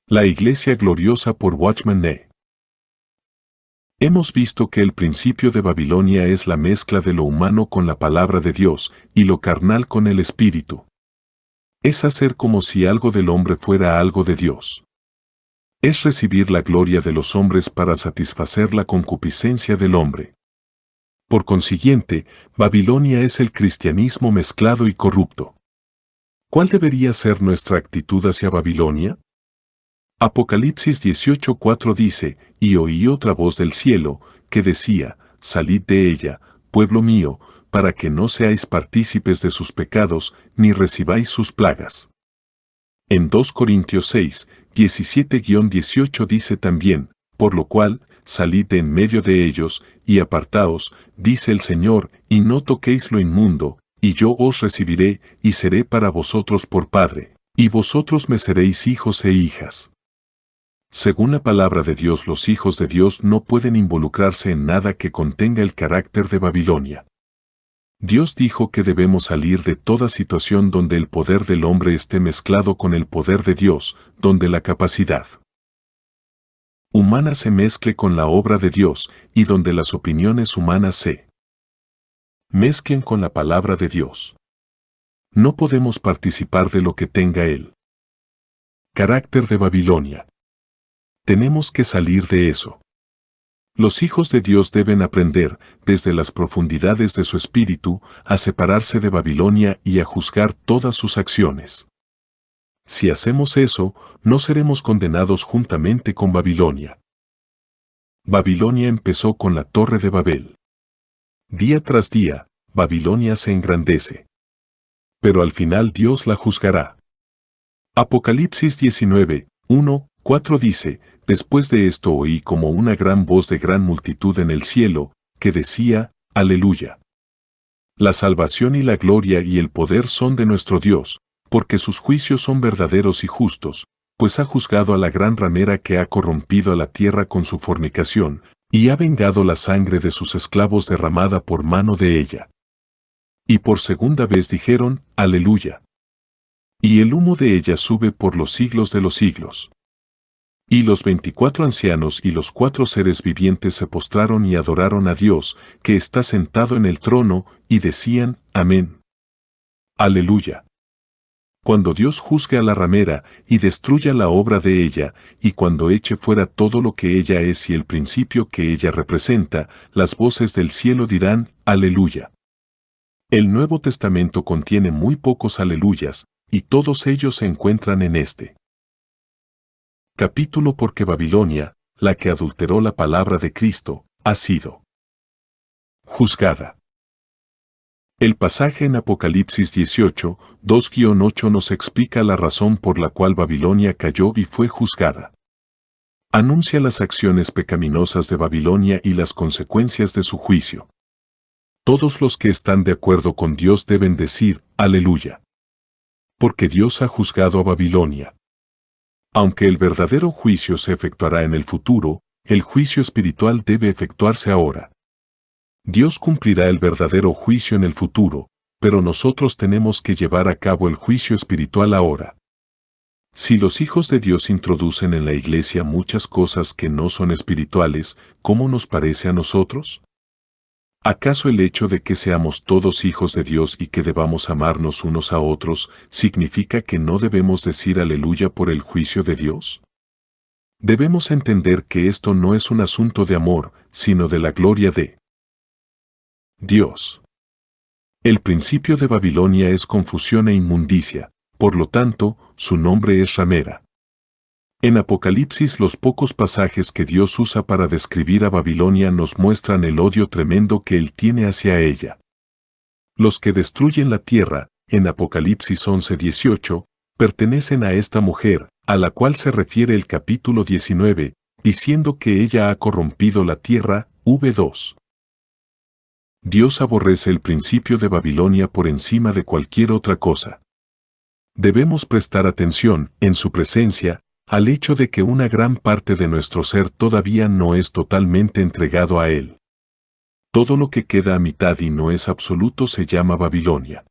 La Iglesia Gloriosa por Watchman Nee. Hemos visto que el principio de Babilonia es la mezcla de lo humano con la palabra de Dios y lo carnal con el espíritu. Es hacer como si algo del hombre fuera algo de Dios. Es recibir la gloria de los hombres para satisfacer la concupiscencia del hombre. Por consiguiente, Babilonia es el cristianismo mezclado y corrupto. ¿Cuál debería ser nuestra actitud hacia Babilonia? Apocalipsis 18:4 dice, y oí otra voz del cielo, que decía, salid de ella, pueblo mío, para que no seáis partícipes de sus pecados, ni recibáis sus plagas. En 2 Corintios 6, 17-18 dice también, por lo cual, salid de en medio de ellos, y apartaos, dice el Señor, y no toquéis lo inmundo, y yo os recibiré, y seré para vosotros por Padre, y vosotros me seréis hijos e hijas. Según la palabra de Dios, los hijos de Dios no pueden involucrarse en nada que contenga el carácter de Babilonia. Dios dijo que debemos salir de toda situación donde el poder del hombre esté mezclado con el poder de Dios, donde la capacidad humana se mezcle con la obra de Dios, y donde las opiniones humanas se mezclen con la palabra de Dios. No podemos participar de lo que tenga el carácter de Babilonia. Tenemos que salir de eso. Los hijos de Dios deben aprender, desde las profundidades de su espíritu, a separarse de Babilonia y a juzgar todas sus acciones. Si hacemos eso, no seremos condenados juntamente con Babilonia. Babilonia empezó con la Torre de Babel. Día tras día, Babilonia se engrandece. Pero al final Dios la juzgará. Apocalipsis 19, 1, 4 dice, después de esto oí como una gran voz de gran multitud en el cielo, que decía, Aleluya. La salvación y la gloria y el poder son de nuestro Dios, porque sus juicios son verdaderos y justos, pues ha juzgado a la gran ramera que ha corrompido a la tierra con su fornicación, y ha vengado la sangre de sus esclavos derramada por mano de ella. Y por segunda vez dijeron, Aleluya. Y el humo de ella sube por los siglos de los siglos. Y los 24 ancianos y los 4 seres vivientes se postraron y adoraron a Dios, que está sentado en el trono, y decían, Amén. Aleluya. Cuando Dios juzgue a la ramera, y destruya la obra de ella, y cuando eche fuera todo lo que ella es y el principio que ella representa, las voces del cielo dirán, Aleluya. El Nuevo Testamento contiene muy pocos aleluyas, y todos ellos se encuentran en este capítulo porque Babilonia, la que adulteró la palabra de Cristo, ha sido juzgada. El pasaje en Apocalipsis 18, 2-8 nos explica la razón por la cual Babilonia cayó y fue juzgada. Anuncia las acciones pecaminosas de Babilonia y las consecuencias de su juicio. Todos los que están de acuerdo con Dios deben decir, Aleluya. Porque Dios ha juzgado a Babilonia. Aunque el verdadero juicio se efectuará en el futuro, el juicio espiritual debe efectuarse ahora. Dios cumplirá el verdadero juicio en el futuro, pero nosotros tenemos que llevar a cabo el juicio espiritual ahora. Si los hijos de Dios introducen en la iglesia muchas cosas que no son espirituales, ¿cómo nos parece a nosotros? ¿Acaso el hecho de que seamos todos hijos de Dios y que debamos amarnos unos a otros, significa que no debemos decir aleluya por el juicio de Dios? Debemos entender que esto no es un asunto de amor, sino de la gloria de Dios. El principio de Babilonia es confusión e inmundicia, por lo tanto, su nombre es ramera. En Apocalipsis los pocos pasajes que Dios usa para describir a Babilonia nos muestran el odio tremendo que Él tiene hacia ella. Los que destruyen la tierra, en Apocalipsis 11:18, pertenecen a esta mujer, a la cual se refiere el capítulo 19, diciendo que ella ha corrompido la tierra, v2. Dios aborrece el principio de Babilonia por encima de cualquier otra cosa. Debemos prestar atención, en su presencia, al hecho de que una gran parte de nuestro ser todavía no es totalmente entregado a Él. Todo lo que queda a mitad y no es absoluto se llama Babilonia.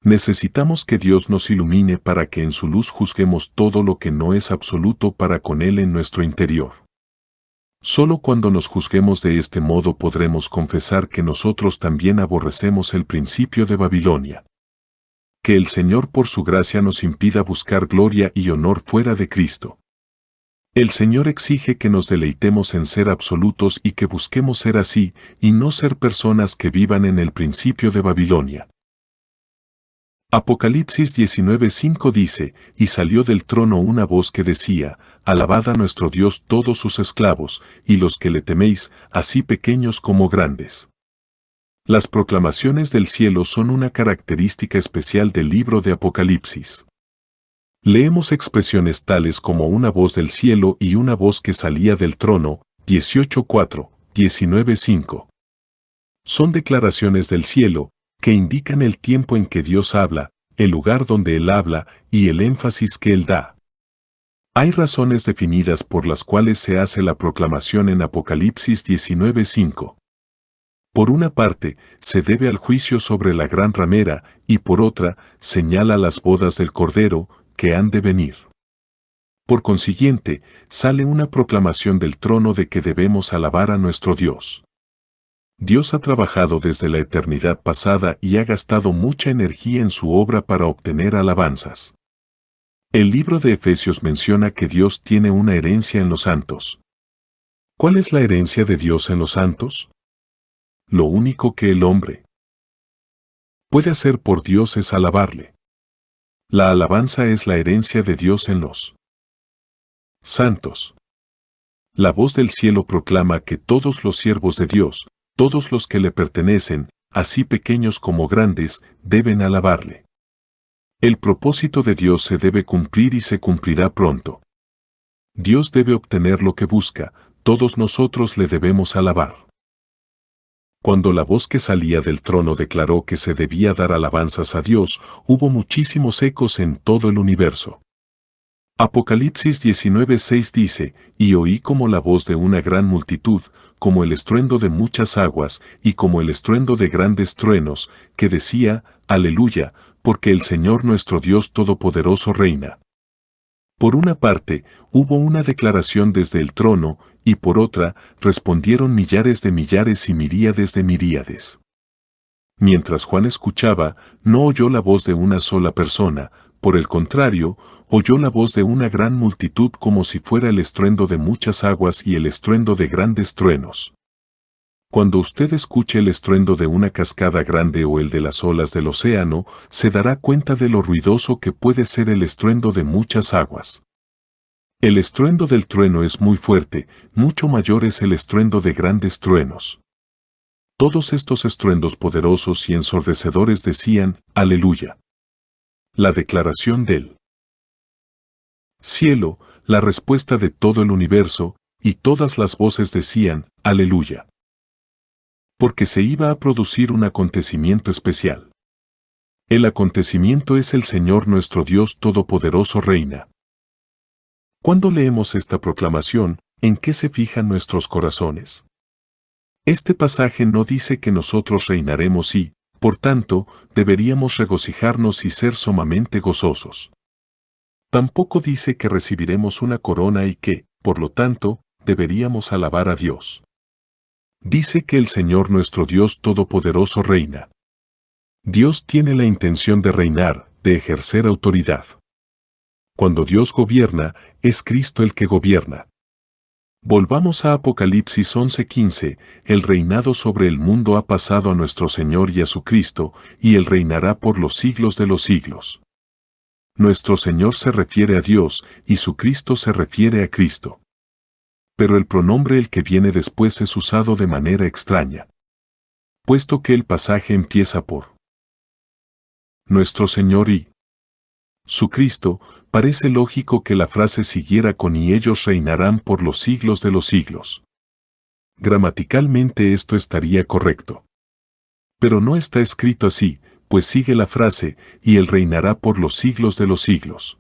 Necesitamos que Dios nos ilumine para que en su luz juzguemos todo lo que no es absoluto para con Él en nuestro interior. Solo cuando nos juzguemos de este modo podremos confesar que nosotros también aborrecemos el principio de Babilonia. Que el Señor por su gracia nos impida buscar gloria y honor fuera de Cristo. El Señor exige que nos deleitemos en ser absolutos y que busquemos ser así, y no ser personas que vivan en el principio de Babilonia. Apocalipsis 19:5 dice, y salió del trono una voz que decía, alabad a nuestro Dios todos sus esclavos, y los que le teméis, así pequeños como grandes. Las proclamaciones del cielo son una característica especial del libro de Apocalipsis. Leemos expresiones tales como una voz del cielo y una voz que salía del trono, 18:4, 19:5. Son declaraciones del cielo, que indican el tiempo en que Dios habla, el lugar donde Él habla y el énfasis que Él da. Hay razones definidas por las cuales se hace la proclamación en Apocalipsis 19:5. Por una parte, se debe al juicio sobre la gran ramera, y por otra, señala las bodas del Cordero, que han de venir. Por consiguiente, sale una proclamación del trono de que debemos alabar a nuestro Dios. Dios ha trabajado desde la eternidad pasada y ha gastado mucha energía en su obra para obtener alabanzas. El libro de Efesios menciona que Dios tiene una herencia en los santos. ¿Cuál es la herencia de Dios en los santos? Lo único que el hombre puede hacer por Dios es alabarle. La alabanza es la herencia de Dios en los santos. La voz del cielo proclama que todos los siervos de Dios, todos los que le pertenecen, así pequeños como grandes, deben alabarle. El propósito de Dios se debe cumplir y se cumplirá pronto. Dios debe obtener lo que busca, todos nosotros le debemos alabar. Cuando la voz que salía del trono declaró que se debía dar alabanzas a Dios, hubo muchísimos ecos en todo el universo. Apocalipsis 19:6 dice, y oí como la voz de una gran multitud, como el estruendo de muchas aguas, y como el estruendo de grandes truenos, que decía, Aleluya, porque el Señor nuestro Dios Todopoderoso reina. Por una parte, hubo una declaración desde el trono, y por otra, respondieron millares de millares y miríades de miríades. Mientras Juan escuchaba, no oyó la voz de una sola persona, por el contrario, oyó la voz de una gran multitud como si fuera el estruendo de muchas aguas y el estruendo de grandes truenos. Cuando usted escuche el estruendo de una cascada grande o el de las olas del océano, se dará cuenta de lo ruidoso que puede ser el estruendo de muchas aguas. El estruendo del trueno es muy fuerte, mucho mayor es el estruendo de grandes truenos. Todos estos estruendos poderosos y ensordecedores decían, Aleluya. La declaración del cielo, la respuesta de todo el universo, y todas las voces decían, Aleluya. Porque se iba a producir un acontecimiento especial. El acontecimiento es el Señor nuestro Dios Todopoderoso reina. Cuando leemos esta proclamación, ¿en qué se fijan nuestros corazones? Este pasaje no dice que nosotros reinaremos y, por tanto, deberíamos regocijarnos y ser sumamente gozosos. Tampoco dice que recibiremos una corona y que, por lo tanto, deberíamos alabar a Dios. Dice que el Señor nuestro Dios Todopoderoso reina. Dios tiene la intención de reinar, de ejercer autoridad. Cuando Dios gobierna, es Cristo el que gobierna. Volvamos a Apocalipsis 11:15, el reinado sobre el mundo ha pasado a nuestro Señor y a su Cristo, y Él reinará por los siglos de los siglos. Nuestro Señor se refiere a Dios, y su Cristo se refiere a Cristo. Pero el pronombre el que viene después es usado de manera extraña. Puesto que el pasaje empieza por nuestro Señor y su Cristo, parece lógico que la frase siguiera con y ellos reinarán por los siglos de los siglos. Gramaticalmente esto estaría correcto. Pero no está escrito así, pues sigue la frase, y Él reinará por los siglos de los siglos.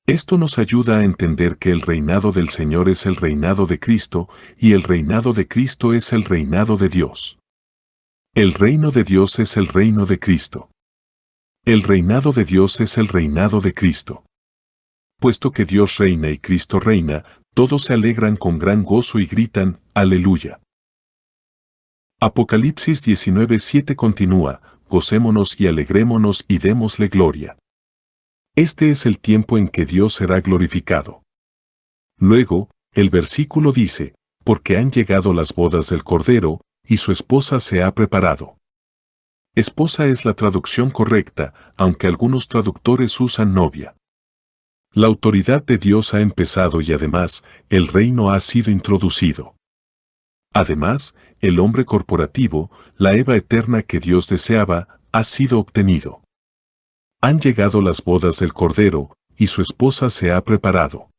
Esto nos ayuda a entender que el reinado del Señor es el reinado de Cristo, y el reinado de Cristo es el reinado de Dios. El reino de Dios es el reino de Cristo. El reinado de Dios es el reinado de Cristo. Puesto que Dios reina y Cristo reina, todos se alegran con gran gozo y gritan, ¡Aleluya! Apocalipsis 19:7 continúa, gocémonos y alegrémonos y démosle gloria. Este es el tiempo en que Dios será glorificado. Luego, el versículo dice, porque han llegado las bodas del Cordero, y su esposa se ha preparado. Esposa es la traducción correcta, aunque algunos traductores usan novia. La autoridad de Dios ha empezado y además, el reino ha sido introducido. Además, el hombre corporativo, la Eva eterna que Dios deseaba, ha sido obtenido. Han llegado las bodas del Cordero, y su esposa se ha preparado.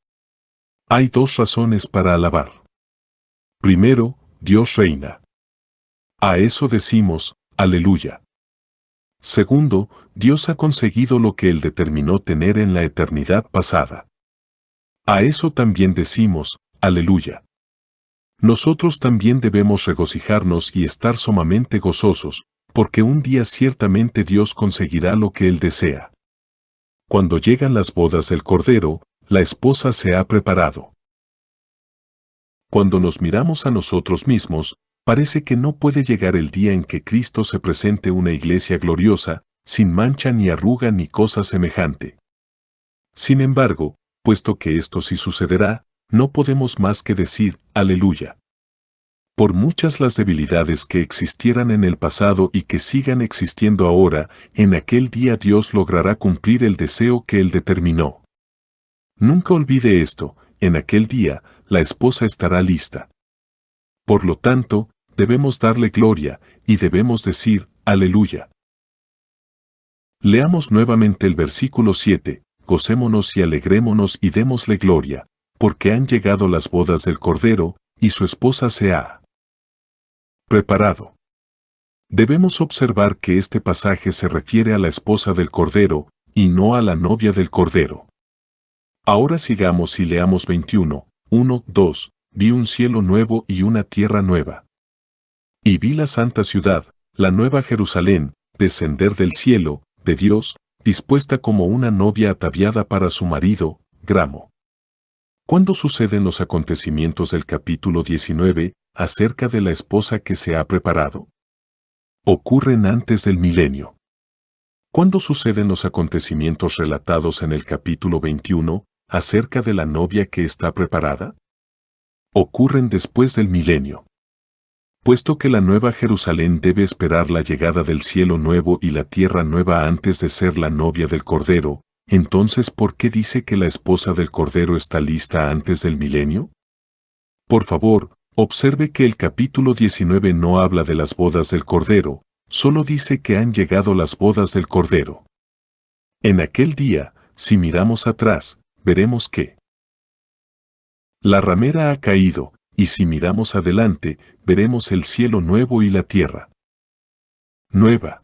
Hay dos razones para alabar. Primero, Dios reina. A eso decimos, aleluya. Segundo, Dios ha conseguido lo que Él determinó tener en la eternidad pasada. A eso también decimos, aleluya. Nosotros también debemos regocijarnos y estar sumamente gozosos, porque un día ciertamente Dios conseguirá lo que Él desea. Cuando llegan las bodas del Cordero, la esposa se ha preparado. Cuando nos miramos a nosotros mismos, parece que no puede llegar el día en que Cristo se presente una iglesia gloriosa, sin mancha ni arruga ni cosa semejante. Sin embargo, puesto que esto sí sucederá, no podemos más que decir, aleluya. Por muchas las debilidades que existieran en el pasado y que sigan existiendo ahora, en aquel día Dios logrará cumplir el deseo que Él determinó. Nunca olvide esto, en aquel día, la esposa estará lista. Por lo tanto, debemos darle gloria, y debemos decir, aleluya. Leamos nuevamente el versículo 7, gocémonos y alegrémonos y démosle gloria, porque han llegado las bodas del Cordero, y su esposa se ha preparado. Debemos observar que este pasaje se refiere a la esposa del Cordero, y no a la novia del Cordero. Ahora sigamos y leamos 21, 1, 2, vi un cielo nuevo y una tierra nueva. Y vi la santa ciudad, la nueva Jerusalén, descender del cielo, de Dios, dispuesta como una novia ataviada para su marido, gramo. ¿Cuándo suceden los acontecimientos del capítulo 19, acerca de la esposa que se ha preparado? Ocurren antes del milenio. ¿Cuándo suceden los acontecimientos relatados en el capítulo 21, acerca de la novia que está preparada? Ocurren después del milenio. Puesto que la nueva Jerusalén debe esperar la llegada del cielo nuevo y la tierra nueva antes de ser la novia del Cordero, entonces ¿por qué dice que la esposa del Cordero está lista antes del milenio? Por favor, observe que el capítulo 19 no habla de las bodas del Cordero, solo dice que han llegado las bodas del Cordero. En aquel día, si miramos atrás, veremos que la ramera ha caído, y si miramos adelante, veremos el cielo nuevo y la tierra nueva.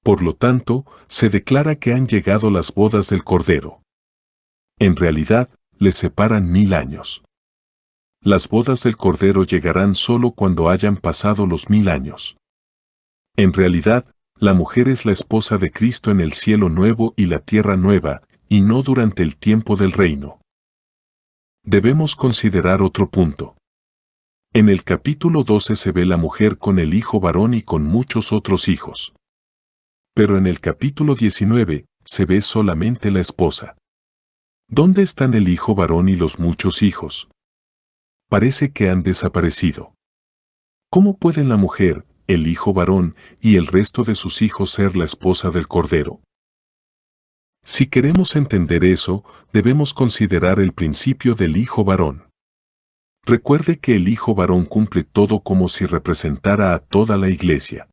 Por lo tanto, se declara que han llegado las bodas del Cordero. En realidad, les separan 1000 años. Las bodas del Cordero llegarán solo cuando hayan pasado los 1000 años. En realidad, la mujer es la esposa de Cristo en el cielo nuevo y la tierra nueva, y no durante el tiempo del reino. Debemos considerar otro punto. En el capítulo 12 se ve la mujer con el hijo varón y con muchos otros hijos. Pero en el capítulo 19, se ve solamente la esposa. ¿Dónde están el hijo varón y los muchos hijos? Parece que han desaparecido. ¿Cómo pueden la mujer, el hijo varón y el resto de sus hijos ser la esposa del Cordero? Si queremos entender eso, debemos considerar el principio del hijo varón. Recuerde que el hijo varón cumple todo como si representara a toda la iglesia.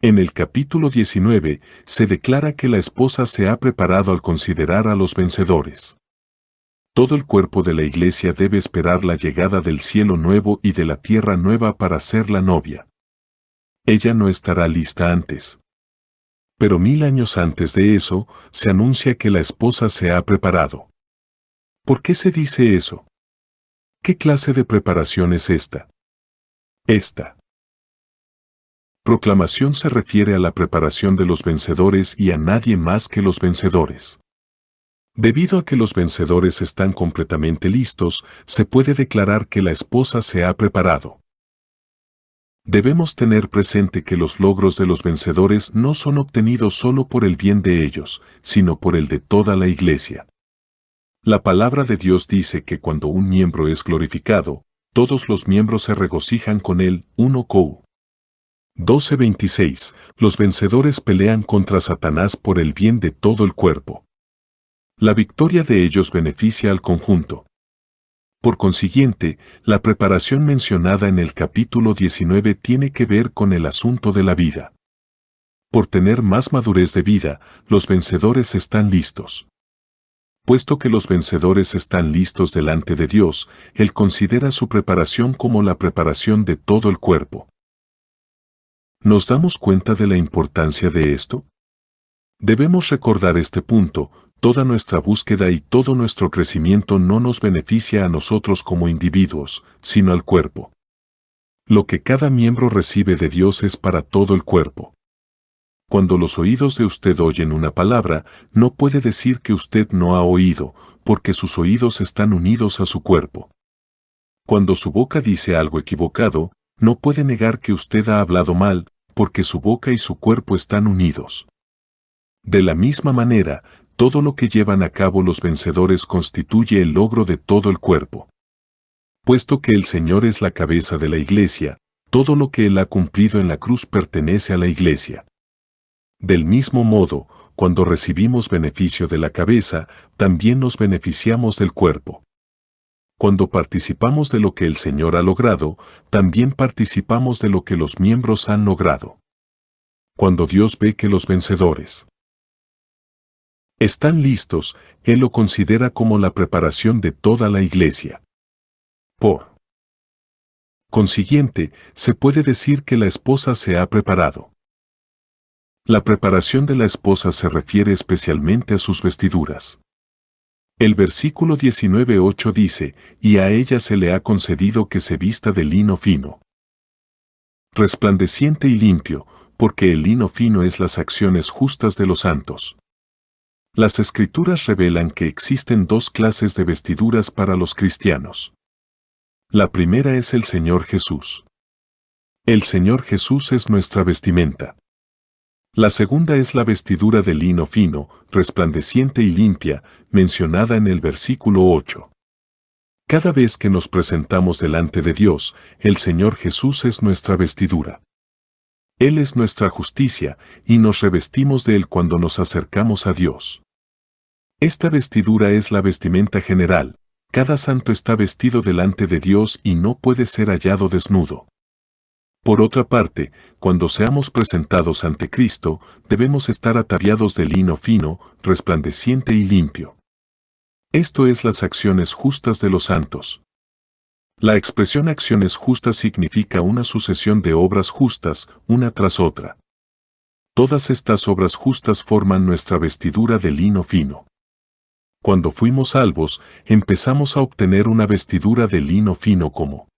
En el capítulo 19, se declara que la esposa se ha preparado al considerar a los vencedores. Todo el cuerpo de la iglesia debe esperar la llegada del cielo nuevo y de la tierra nueva para ser la novia. Ella no estará lista antes. Pero 1000 años antes de eso, se anuncia que la esposa se ha preparado. ¿Por qué se dice eso? ¿Qué clase de preparación es esta? Esta Proclamación se refiere a la preparación de los vencedores y a nadie más que los vencedores. Debido a que los vencedores están completamente listos, se puede declarar que la esposa se ha preparado. Debemos tener presente que los logros de los vencedores no son obtenidos solo por el bien de ellos, sino por el de toda la Iglesia. La palabra de Dios dice que cuando un miembro es glorificado, todos los miembros se regocijan con él. 1 Cor. 12:26. Los vencedores pelean contra Satanás por el bien de todo el cuerpo. La victoria de ellos beneficia al conjunto. Por consiguiente, la preparación mencionada en el capítulo 19 tiene que ver con el asunto de la vida. Por tener más madurez de vida, los vencedores están listos. Puesto que los vencedores están listos delante de Dios, Él considera su preparación como la preparación de todo el cuerpo. ¿Nos damos cuenta de la importancia de esto? Debemos recordar este punto. Toda nuestra búsqueda y todo nuestro crecimiento no nos beneficia a nosotros como individuos, sino al cuerpo. Lo que cada miembro recibe de Dios es para todo el cuerpo. Cuando los oídos de usted oyen una palabra, no puede decir que usted no ha oído, porque sus oídos están unidos a su cuerpo. Cuando su boca dice algo equivocado, no puede negar que usted ha hablado mal, porque su boca y su cuerpo están unidos. De la misma manera, todo lo que llevan a cabo los vencedores constituye el logro de todo el cuerpo. Puesto que el Señor es la cabeza de la Iglesia, todo lo que Él ha cumplido en la cruz pertenece a la Iglesia. Del mismo modo, cuando recibimos beneficio de la cabeza, también nos beneficiamos del cuerpo. Cuando participamos de lo que el Señor ha logrado, también participamos de lo que los miembros han logrado. Cuando Dios ve que los vencedores están listos, Él lo considera como la preparación de toda la Iglesia. Por consiguiente, se puede decir que la esposa se ha preparado. La preparación de la esposa se refiere especialmente a sus vestiduras. El versículo 19:8 dice, y a ella se le ha concedido que se vista de lino fino, resplandeciente y limpio, porque el lino fino es las acciones justas de los santos. Las Escrituras revelan que existen dos clases de vestiduras para los cristianos. La primera es el Señor Jesús. El Señor Jesús es nuestra vestimenta. La segunda es la vestidura de lino fino, resplandeciente y limpia, mencionada en el versículo 8. Cada vez que nos presentamos delante de Dios, el Señor Jesús es nuestra vestidura. Él es nuestra justicia, y nos revestimos de Él cuando nos acercamos a Dios. Esta vestidura es la vestimenta general. Cada santo está vestido delante de Dios y no puede ser hallado desnudo. Por otra parte, cuando seamos presentados ante Cristo, debemos estar ataviados de lino fino, resplandeciente y limpio. Esto es las acciones justas de los santos. La expresión acciones justas significa una sucesión de obras justas, una tras otra. Todas estas obras justas forman nuestra vestidura de lino fino. Cuando fuimos salvos, empezamos a obtener una vestidura de lino fino como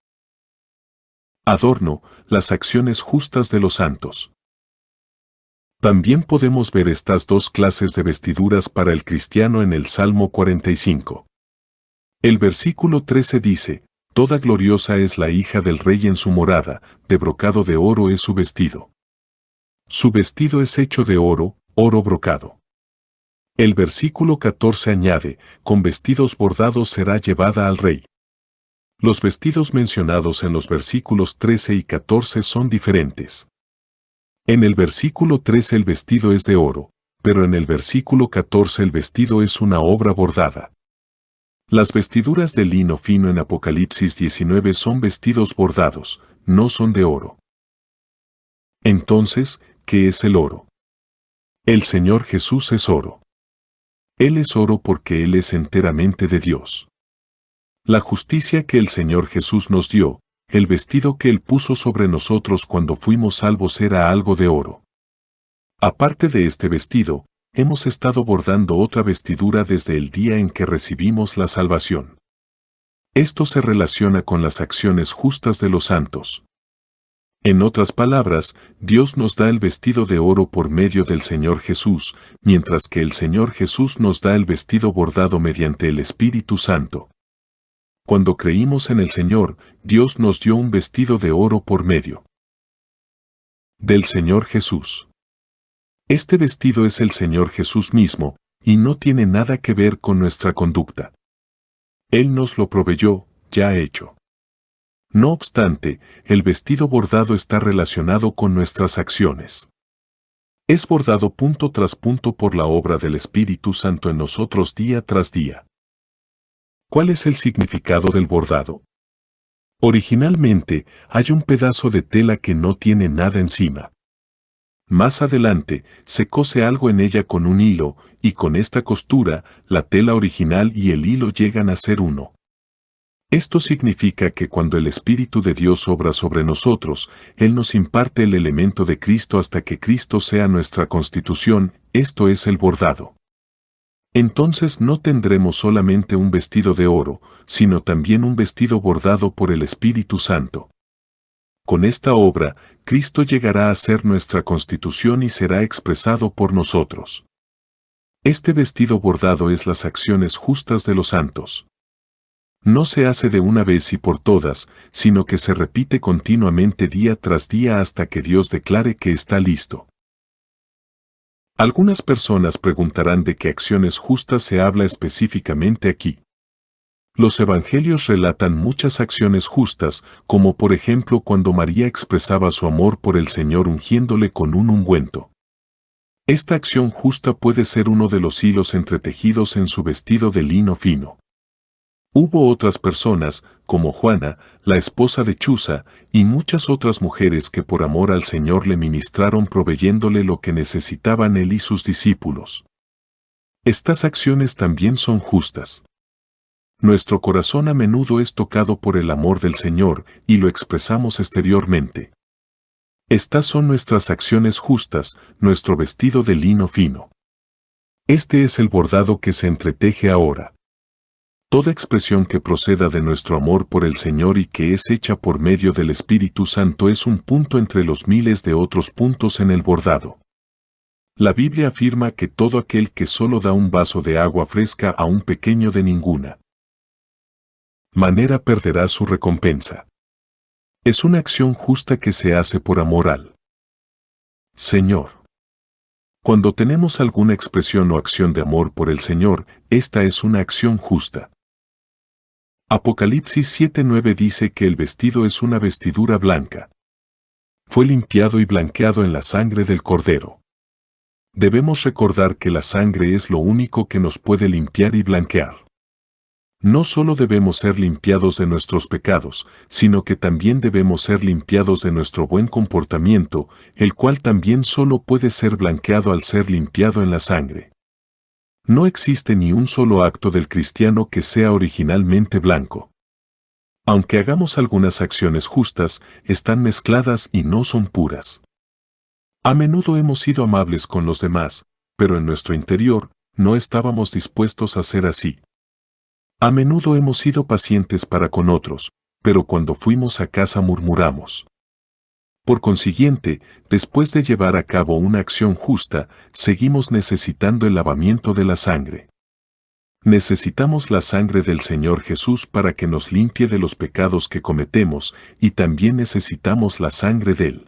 adorno, las acciones justas de los santos. También podemos ver estas dos clases de vestiduras para el cristiano en el Salmo 45. El versículo 13 dice, toda gloriosa es la hija del rey en su morada, de brocado de oro es su vestido. Su vestido es hecho de oro, oro brocado. El versículo 14 añade, con vestidos bordados será llevada al rey. Los vestidos mencionados en los versículos 13 y 14 son diferentes. En el versículo 13 el vestido es de oro, pero en el versículo 14 el vestido es una obra bordada. Las vestiduras de lino fino en Apocalipsis 19 son vestidos bordados, no son de oro. Entonces, ¿qué es el oro? El Señor Jesús es oro. Él es oro porque Él es enteramente de Dios. La justicia que el Señor Jesús nos dio, el vestido que Él puso sobre nosotros cuando fuimos salvos era algo de oro. Aparte de este vestido, hemos estado bordando otra vestidura desde el día en que recibimos la salvación. Esto se relaciona con las acciones justas de los santos. En otras palabras, Dios nos da el vestido de oro por medio del Señor Jesús, mientras que el Señor Jesús nos da el vestido bordado mediante el Espíritu Santo. Cuando creímos en el Señor, Dios nos dio un vestido de oro por medio del Señor Jesús. Este vestido es el Señor Jesús mismo, y no tiene nada que ver con nuestra conducta. Él nos lo proveyó, ya hecho. No obstante, el vestido bordado está relacionado con nuestras acciones. Es bordado punto tras punto por la obra del Espíritu Santo en nosotros día tras día. ¿Cuál es el significado del bordado? Originalmente, hay un pedazo de tela que no tiene nada encima. Más adelante, se cose algo en ella con un hilo, y con esta costura, la tela original y el hilo llegan a ser uno. Esto significa que cuando el Espíritu de Dios obra sobre nosotros, Él nos imparte el elemento de Cristo hasta que Cristo sea nuestra constitución, esto es el bordado. Entonces no tendremos solamente un vestido de oro, sino también un vestido bordado por el Espíritu Santo. Con esta obra, Cristo llegará a ser nuestra constitución y será expresado por nosotros. Este vestido bordado es las acciones justas de los santos. No se hace de una vez y por todas, sino que se repite continuamente día tras día hasta que Dios declare que está listo. Algunas personas preguntarán de qué acciones justas se habla específicamente aquí. Los evangelios relatan muchas acciones justas, como por ejemplo cuando María expresaba su amor por el Señor ungiéndole con un ungüento. Esta acción justa puede ser uno de los hilos entretejidos en su vestido de lino fino. Hubo otras personas, como Juana, la esposa de Chuza, y muchas otras mujeres que por amor al Señor le ministraron proveyéndole lo que necesitaban él y sus discípulos. Estas acciones también son justas. Nuestro corazón a menudo es tocado por el amor del Señor y lo expresamos exteriormente. Estas son nuestras acciones justas, nuestro vestido de lino fino. Este es el bordado que se entreteje ahora. Toda expresión que proceda de nuestro amor por el Señor y que es hecha por medio del Espíritu Santo es un punto entre los miles de otros puntos en el bordado. La Biblia afirma que todo aquel que solo da un vaso de agua fresca a un pequeño de ninguna manera perderá su recompensa. Es una acción justa que se hace por amor al Señor. Cuando tenemos alguna expresión o acción de amor por el Señor, esta es una acción justa. Apocalipsis 7:9 dice que el vestido es una vestidura blanca. Fue limpiado y blanqueado en la sangre del Cordero. Debemos recordar que la sangre es lo único que nos puede limpiar y blanquear. No solo debemos ser limpiados de nuestros pecados, sino que también debemos ser limpiados de nuestro buen comportamiento, el cual también solo puede ser blanqueado al ser limpiado en la sangre. No existe ni un solo acto del cristiano que sea originalmente blanco. Aunque hagamos algunas acciones justas, están mezcladas y no son puras. A menudo hemos sido amables con los demás, pero en nuestro interior, no estábamos dispuestos a ser así. A menudo hemos sido pacientes para con otros, pero cuando fuimos a casa murmuramos. Por consiguiente, después de llevar a cabo una acción justa, seguimos necesitando el lavamiento de la sangre. Necesitamos la sangre del Señor Jesús para que nos limpie de los pecados que cometemos, y también necesitamos la sangre del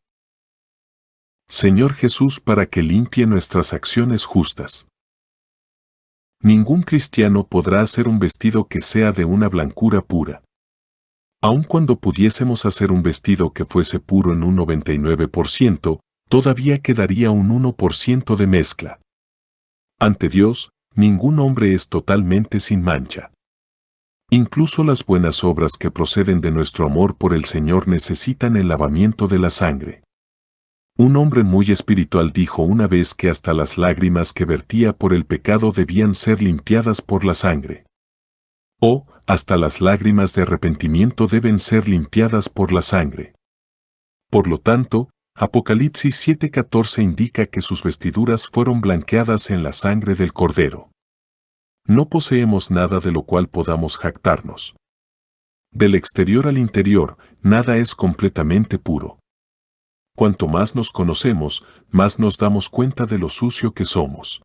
Señor Jesús para que limpie nuestras acciones justas. Ningún cristiano podrá hacer un vestido que sea de una blancura pura. Aun cuando pudiésemos hacer un vestido que fuese puro en un 99%, todavía quedaría un 1% de mezcla. Ante Dios, ningún hombre es totalmente sin mancha. Incluso las buenas obras que proceden de nuestro amor por el Señor necesitan el lavamiento de la sangre. Un hombre muy espiritual dijo una vez que hasta las lágrimas que vertía por el pecado debían ser limpiadas por la sangre. O, hasta las lágrimas de arrepentimiento deben ser limpiadas por la sangre. Por lo tanto, Apocalipsis 7:14 indica que sus vestiduras fueron blanqueadas en la sangre del Cordero. No poseemos nada de lo cual podamos jactarnos. Del exterior al interior, nada es completamente puro. Cuanto más nos conocemos, más nos damos cuenta de lo sucio que somos.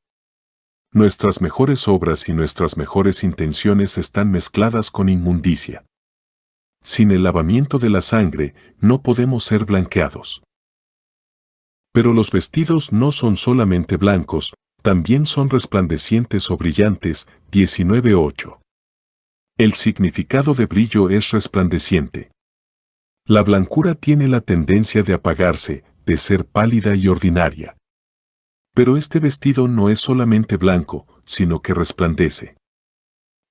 Nuestras mejores obras y nuestras mejores intenciones están mezcladas con inmundicia. Sin el lavamiento de la sangre, no podemos ser blanqueados. Pero los vestidos no son solamente blancos, también son resplandecientes o brillantes. 19:8. El significado de brillo es resplandeciente. La blancura tiene la tendencia de apagarse, de ser pálida y ordinaria. Pero este vestido no es solamente blanco, sino que resplandece.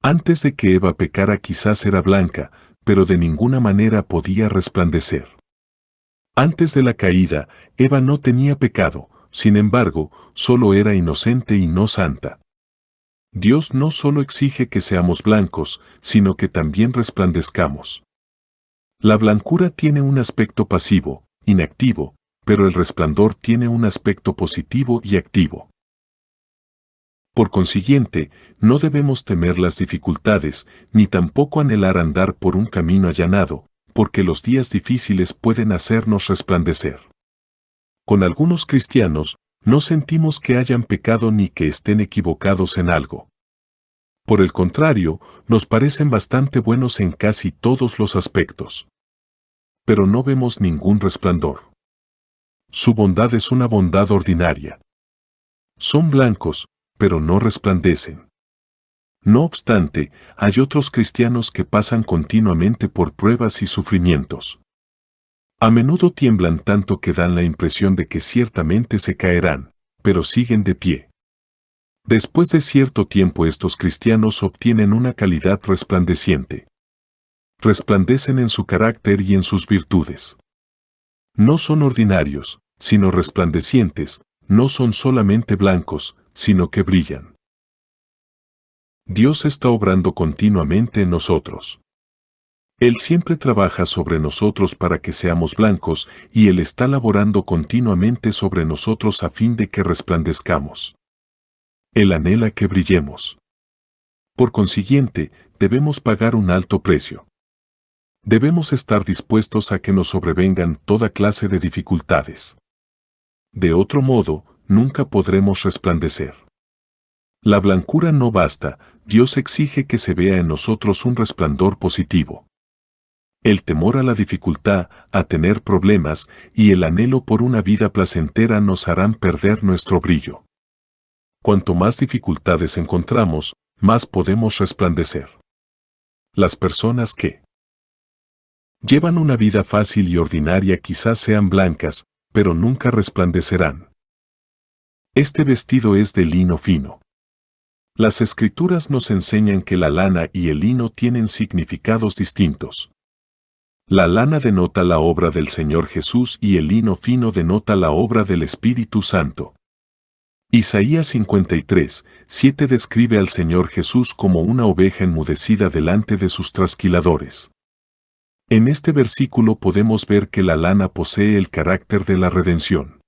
Antes de que Eva pecara quizás era blanca, pero de ninguna manera podía resplandecer. Antes de la caída, Eva no tenía pecado, sin embargo, solo era inocente y no santa. Dios no solo exige que seamos blancos, sino que también resplandezcamos. La blancura tiene un aspecto pasivo, inactivo, pero el resplandor tiene un aspecto positivo y activo. Por consiguiente, no debemos temer las dificultades, ni tampoco anhelar andar por un camino allanado, porque los días difíciles pueden hacernos resplandecer. Con algunos cristianos, no sentimos que hayan pecado ni que estén equivocados en algo. Por el contrario, nos parecen bastante buenos en casi todos los aspectos. Pero no vemos ningún resplandor. Su bondad es una bondad ordinaria. Son blancos, pero no resplandecen. No obstante, hay otros cristianos que pasan continuamente por pruebas y sufrimientos. A menudo tiemblan tanto que dan la impresión de que ciertamente se caerán, pero siguen de pie. Después de cierto tiempo estos cristianos obtienen una calidad resplandeciente. Resplandecen en su carácter y en sus virtudes. No son ordinarios, sino resplandecientes, no son solamente blancos, sino que brillan. Dios está obrando continuamente en nosotros. Él siempre trabaja sobre nosotros para que seamos blancos y Él está laborando continuamente sobre nosotros a fin de que resplandezcamos. Él anhela que brillemos. Por consiguiente, debemos pagar un alto precio. Debemos estar dispuestos a que nos sobrevengan toda clase de dificultades. De otro modo, nunca podremos resplandecer. La blancura no basta, Dios exige que se vea en nosotros un resplandor positivo. El temor a la dificultad, a tener problemas, y el anhelo por una vida placentera nos harán perder nuestro brillo. Cuanto más dificultades encontramos, más podemos resplandecer. Las personas que llevan una vida fácil y ordinaria quizás sean blancas, pero nunca resplandecerán. Este vestido es de lino fino. Las Escrituras nos enseñan que la lana y el lino tienen significados distintos. La lana denota la obra del Señor Jesús y el lino fino denota la obra del Espíritu Santo. Isaías 53:7 describe al Señor Jesús como una oveja enmudecida delante de sus trasquiladores. En este versículo podemos ver que la lana posee el carácter de la redención.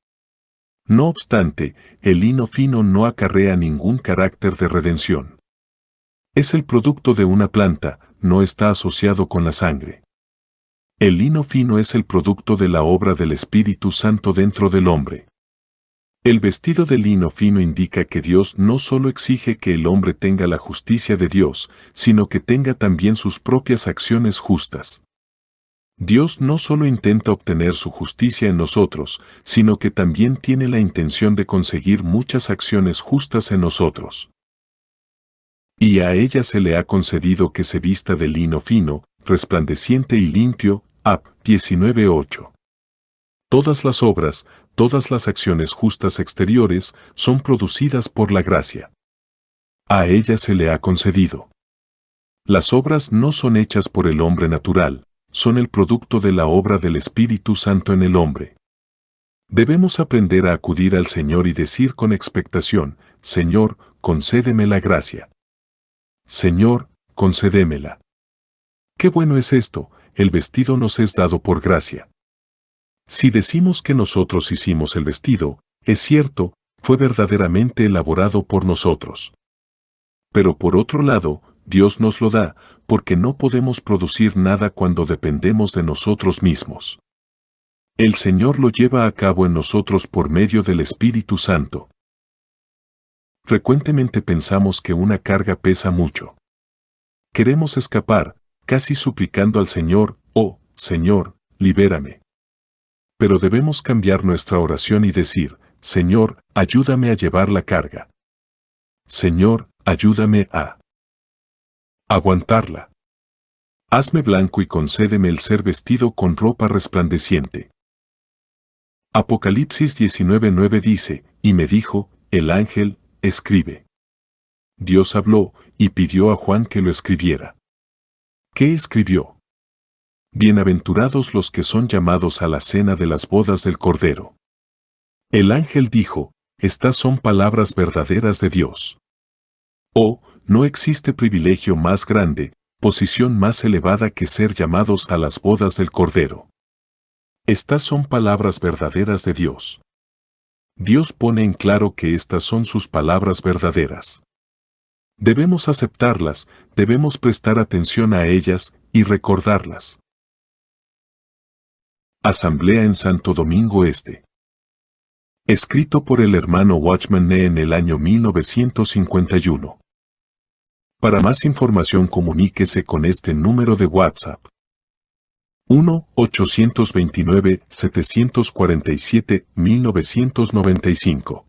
No obstante, el lino fino no acarrea ningún carácter de redención. Es el producto de una planta, no está asociado con la sangre. El lino fino es el producto de la obra del Espíritu Santo dentro del hombre. El vestido de lino fino indica que Dios no solo exige que el hombre tenga la justicia de Dios, sino que tenga también sus propias acciones justas. Dios no solo intenta obtener su justicia en nosotros, sino que también tiene la intención de conseguir muchas acciones justas en nosotros. Y a ella se le ha concedido que se vista de lino fino, resplandeciente y limpio. Ap. 19:8. Todas las obras, todas las acciones justas exteriores, son producidas por la gracia. A ella se le ha concedido. Las obras no son hechas por el hombre natural, son el producto de la obra del Espíritu Santo en el hombre. Debemos aprender a acudir al Señor y decir con expectación: Señor, concédeme la gracia. Señor, concédemela. Qué bueno es esto, el vestido nos es dado por gracia. Si decimos que nosotros hicimos el vestido, es cierto, fue verdaderamente elaborado por nosotros. Pero por otro lado, Dios nos lo da, porque no podemos producir nada cuando dependemos de nosotros mismos. El Señor lo lleva a cabo en nosotros por medio del Espíritu Santo. Frecuentemente pensamos que una carga pesa mucho. Queremos escapar, casi suplicando al Señor, oh, Señor, libérame. Pero debemos cambiar nuestra oración y decir, Señor, ayúdame a llevar la carga. Señor, ayúdame a aguantarla. Hazme blanco y concédeme el ser vestido con ropa resplandeciente. Apocalipsis 19:9 dice, y me dijo, el ángel, escribe. Dios habló, y pidió a Juan que lo escribiera. ¿Qué escribió? Bienaventurados los que son llamados a la cena de las bodas del Cordero. El ángel dijo, estas son palabras verdaderas de Dios. Oh, no existe privilegio más grande, posición más elevada que ser llamados a las bodas del Cordero. Estas son palabras verdaderas de Dios. Dios pone en claro que estas son sus palabras verdaderas. Debemos aceptarlas, debemos prestar atención a ellas y recordarlas. Asamblea en Santo Domingo Este. Escrito por el hermano Watchman Nee en el año 1951. Para más información comuníquese con este número de WhatsApp. 1-829-747-1995.